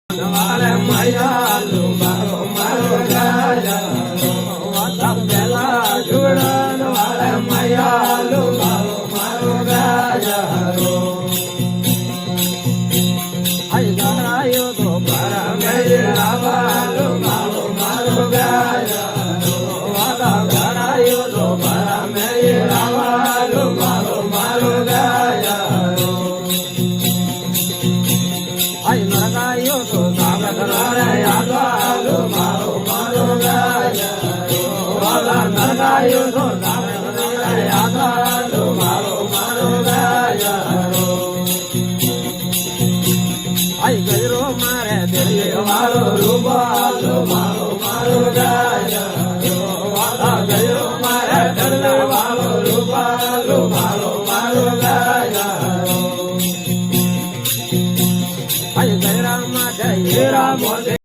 મારે મયાલુ મારો મારો રાજા વાતા પેલા જોડન મારે મયાલુ મારો મારો રાજા આઈ ગણાયો તો મારા મેળાવાલો મારો મારો રાજા વાતા ગણાયો તો મારા મેળાવાલો મારો મારો રાજા આઈ નરકાયો તો સાગર રે આગાલો મારો મારો રાજા વાલા નરકાયો તો સાગર રે આગાલો મારો મારો રાજા આઈ ગજરો મારે દિલ્હી વાળો રૂપાલો મારો મારો રાજા વાલા ગજરો મારે દિલ્હી વાળો રૂપાલો મારો મારો રાજા આઈ ગયરા માં જય રામ